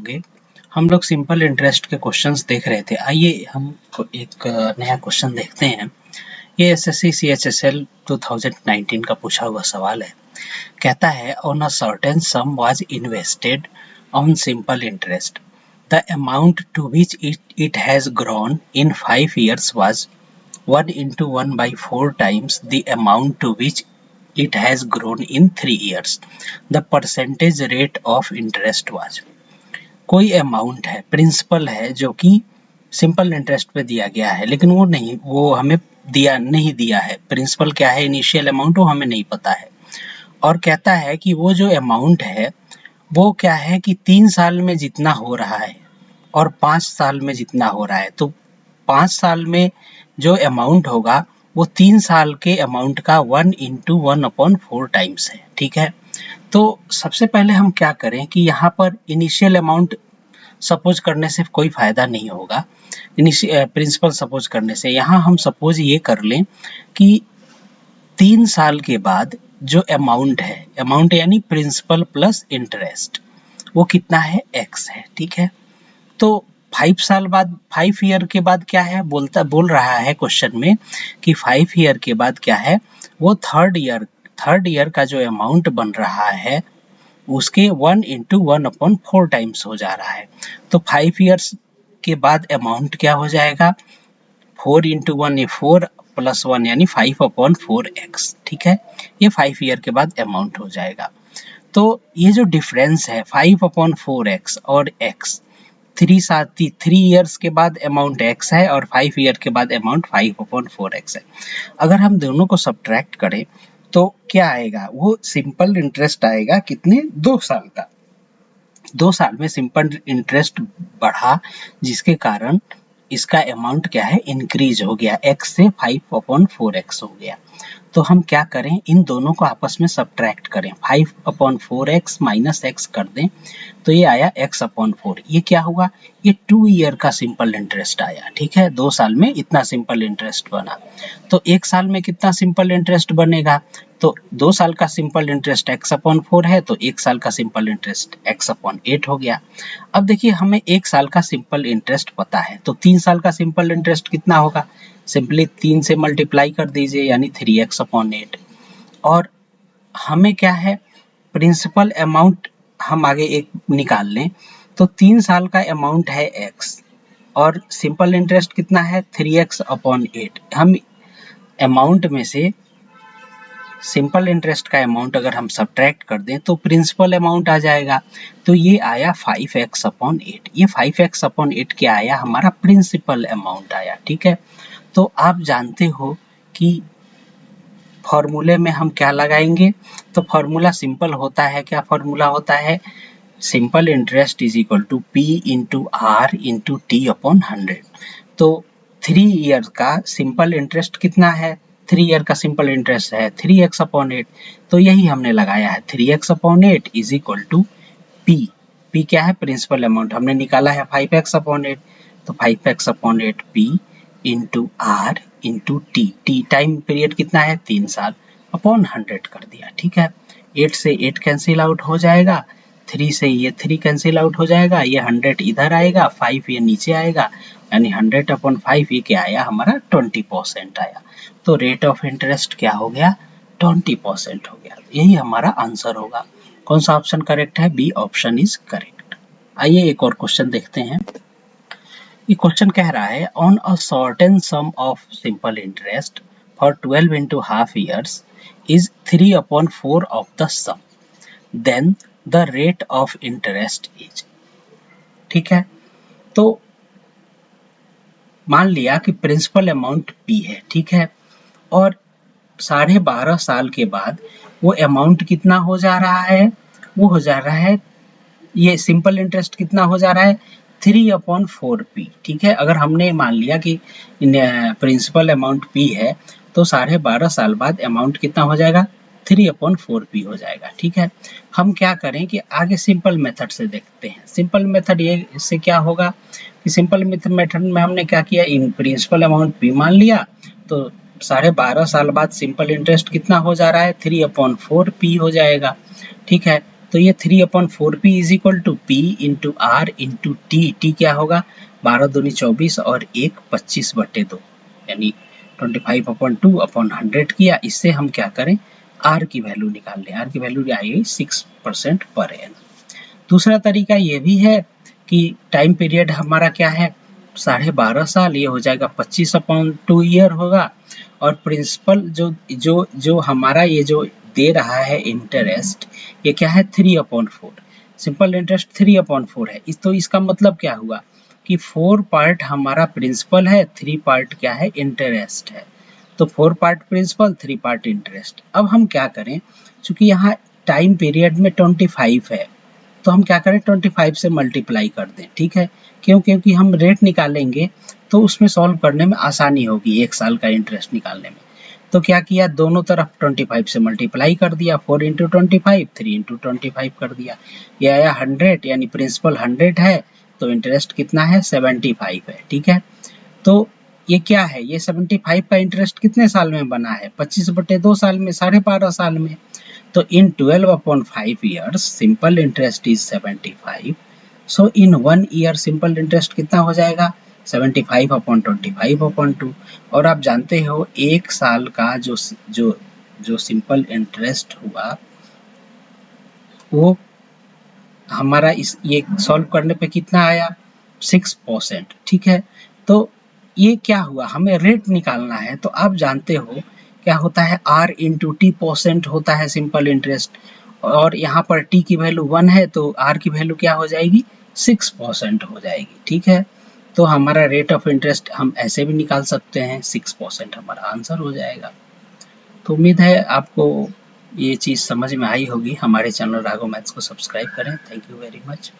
होंगे। हम लोग सिंपल इंटरेस्ट के क्वेश्चंस देख रहे थे। आइए हम एक नया क्वेश्चन देखते हैं। ये एसएससी सीएचएसएल 2019 का पूछा हुआ सवाल है। कहता है on a certain sum was invested on simple interest, the amount to which it has grown in 5 years was 1 into 1 by 4 times the amount to which it has grown in 3 years. The percentage rate of interest was. कोई amount है, principal है जो कि simple interest पे दिया गया है, लेकिन वो हमें नहीं दिया है। प्रिंसिपल क्या है, इनिशियल अमाउंट, वो हमें नहीं पता है। और कहता है कि वो जो अमाउंट है वो क्या है कि 3 साल में जितना हो रहा है और 5 साल में जितना हो रहा है। तो 5 साल में जो अमाउंट होगा वो 3 साल के अमाउंट का 1 into 1/4 टाइम्स है। ठीक है, तो सबसे पहले हम क्या करें कि यहाँ पर इनिशियल अमाउंट सपोज करने से कोई फायदा नहीं होगा, प्रिंसिपल सपोज करने से। यहाँ हम सपोज ये कर लें कि 3 साल के बाद जो अमाउंट है, अमाउंट यानी प्रिंसिपल प्लस इंटरेस्ट, वो कितना है, x है। ठीक है, तो 5 ईयर के बाद क्या है, बोल रहा है क्वेश्चन में कि 5 ईयर के बाद क्या है, वो थर्ड ईयर का जो अमाउंट बन रहा है उसके 1 into 1/4 टाइम्स हो जा रहा है। तो 5 ईयर्स के बाद अमाउंट क्या हो जाएगा, 4 into 1 ये 4 प्लस 1 यानी 5/4x। ठीक है, ये 5 ईयर के बाद अमाउंट हो जाएगा। तो ये जो डिफरेंस है 5/4x और x, 3 ईयर्स के बाद अमाउंट x है और 5 ईयर के बाद अमाउंट 5/4x है। अगर हम दोनों को सब्ट्रैक्ट करें तो क्या आएगा, वो सिंपल इंटरेस्ट आएगा कितने, 2 साल का। 2 साल में सिंपल इंटरेस्ट बढ़ा जिसके कारण इसका अमाउंट क्या है, इंक्रीज हो गया, x से 5/4x हो गया। तो हम क्या करें, इन दोनों को आपस में सब्ट्रैक्ट करें, 5/4x माइनस x कर दें तो ये आया x/4। ये क्या हुआ, ये 2 ईयर का सिंपल इंटरेस्ट आया। ठीक है, 2 साल में इतना सिंपल इंटरेस्ट बना। तो 1 साल में कितना सिंपल इंटरेस्ट बनेगा, तो 2 साल का सिंपल इंटरेस्ट x/4 है, तो 1 साल का सिंपल इंटरेस्ट x/8 हो गया। अब देखिए हमें 1 साल का सिंपल इंटरेस्ट पता है, तो 3 साल का सिंपल इंटरेस्ट कितना होगा, सिंपली 3 से मल्टीप्लाई कर दीजिए यानी 3x/8। और हमें क्या है, प्रिंसिपल अमाउंट हम आगे एक निकाल लें, तो 3 साल का अमाउंट है x और सिंपल इंटरेस्ट कितना है, 3x/8। हम अमाउंट में से सिंपल इंटरेस्ट का अमाउंट अगर हम सब्ट्रैक्ट कर दें तो प्रिंसिपल अमाउंट आ जाएगा। तो ये आया 5x/8। ये 5x/8 क्या आया, हमारा प्रिंसिपल अमाउंट आया। ठीक है, तो आप जानते हो कि फॉर्मूले में हम क्या लगाएंगे, तो फॉर्मूला सिंपल होता है। क्या फॉर्मूला होता है, simple interest is equal to P into R into T/100। तो 3 ईयर का सिंपल इंटरेस्ट कितना है, 3 ईयर का सिंपल इंटरेस्ट है 3x/8। तो यही हमने लगाया है, 3x/8 is equal to P क्या है, प्रिंसिपल अमाउंट हमने निकाला है 5x/8, तो 5x/8 P into R into T time period कितना है, 3 साल, अपॉन 100 कर दिया। ठीक है, 8 से 8 कैंसिल आउट हो जाएगा, 3 से ये 3 कैंसिल आउट हो जाएगा, ये 100 इधर आएगा, 5 ये नीचे आएगा, यानी 100/5 ये क्या आया, हमारा 20% आया। तो रेट ऑफ इंटरेस्ट क्या हो गया, 20% हो गया। यही हमारा आंसर होगा। कौन सा ऑप्शन करेक्ट है, बी ऑप्शन इज करेक्ट। आइए एक और क्वेश्चन देखते हैं। ये क्वेश्चन कह रहा है on a certain some of simple interest for 12 into half years is 3/4 of the sum, then the rate of interest is। ठीक है, तो मान लिया कि प्रिंसिपल अमाउंट P है। ठीक है, और 12.5 साल के बाद वो अमाउंट कितना हो जा रहा है, वो हो जा रहा है, ये सिंपल इंटरेस्ट कितना हो जा रहा है, 3/4P। ठीक है, अगर हमने मान लिया कि प्रिंसिपल अमाउंट P है तो 12.5 साल बाद अमाउंट कितना हो जाएगा, 3/4P हो जाएगा। ठीक है, हम क्या करें कि आगे सिंपल मेथड से देखते हैं। सिंपल मेथड ये, इससे क्या होगा कि सिंपल मेथड में हमने क्या किया, इन प्रिंसिपल अमाउंट P मान लिया, तो 12.5 साल बाद सिंपल इंटरेस्ट कितना हो जा रहा है, 3/4P हो जाएगा। ठीक है, तो ये 3/4p is equal to p into R into T. T क्या होगा, 12 दूनी 24 और 1 25/2 यानी 25/2/100 किया। इससे हम क्या करें, आर की वैल्यू निकाल लें। आर की वैल्यू आएगी 6% पर एनम। दूसरा तरीका ये भी है कि टाइम पीरियड हमारा क्या है 12.5 साल, ये हो जाएगा 25/2 ईयर होगा। और प्रिंसिपल जो हमारा ये जो दे रहा है इंटरेस्ट, ये क्या है 3/4। सिंपल इंटरेस्ट 3/4 है। तो इसका मतलब क्या हुआ कि 4 पार्ट हमारा प्रिंसिपल है, 3 पार्ट क्या है इंटरेस्ट है। तो 4 पार्ट प्रिंसिपल, 3 पार्ट इंटरेस्ट। अब हम क्या करें, चूंकि यहाँ टाइम पीरियड में 25 है, तो हम क्या करें 25 से मल्टीप्लाई कर दें, ठीक है। क्योंकि हम रेट निकालेंगे तो उसमें सॉल्व करने में आसानी होगी, 1 साल का इंटरेस्ट निकालने में। तो क्या किया, दोनों तरफ 25 से मल्टीप्लाई कर दिया, 4 इंटू 25, 3 इंटू 25 कर दिया। ये आया 100, यानी प्रिंसिपल 100 है तो इंटरेस्ट कितना है 75 है, ठीक है। तो ये क्या है, ये 75 का इंटरेस्ट कितने साल में बना है, 25/2 साल में, 12.5 साल में। तो in 12/5 years simple interest is 75. So in 1 year simple interest कितना हो जाएगा 75/25/2। और आप जानते हो 1 साल का जो सिंपल इंटरेस्ट हुआ वो हमारा ये सॉल्व करने पे कितना आया 6%, ठीक है। तो ये क्या हुआ, हमें रेट निकालना है। तो आप जानते हो क्या होता है R इंटू टी परसेंट होता है सिंपल इंटरेस्ट, और यहाँ पर t की वैल्यू 1 है तो R की वैल्यू क्या हो जाएगी 6% हो जाएगी, ठीक है। तो हमारा रेट ऑफ इंटरेस्ट हम ऐसे भी निकाल सकते हैं, 6% हमारा आंसर हो जाएगा। तो उम्मीद है आपको ये चीज़ समझ में आई होगी। हमारे चैनल राघव मैथ्स को सब्सक्राइब करें। Thank you very much.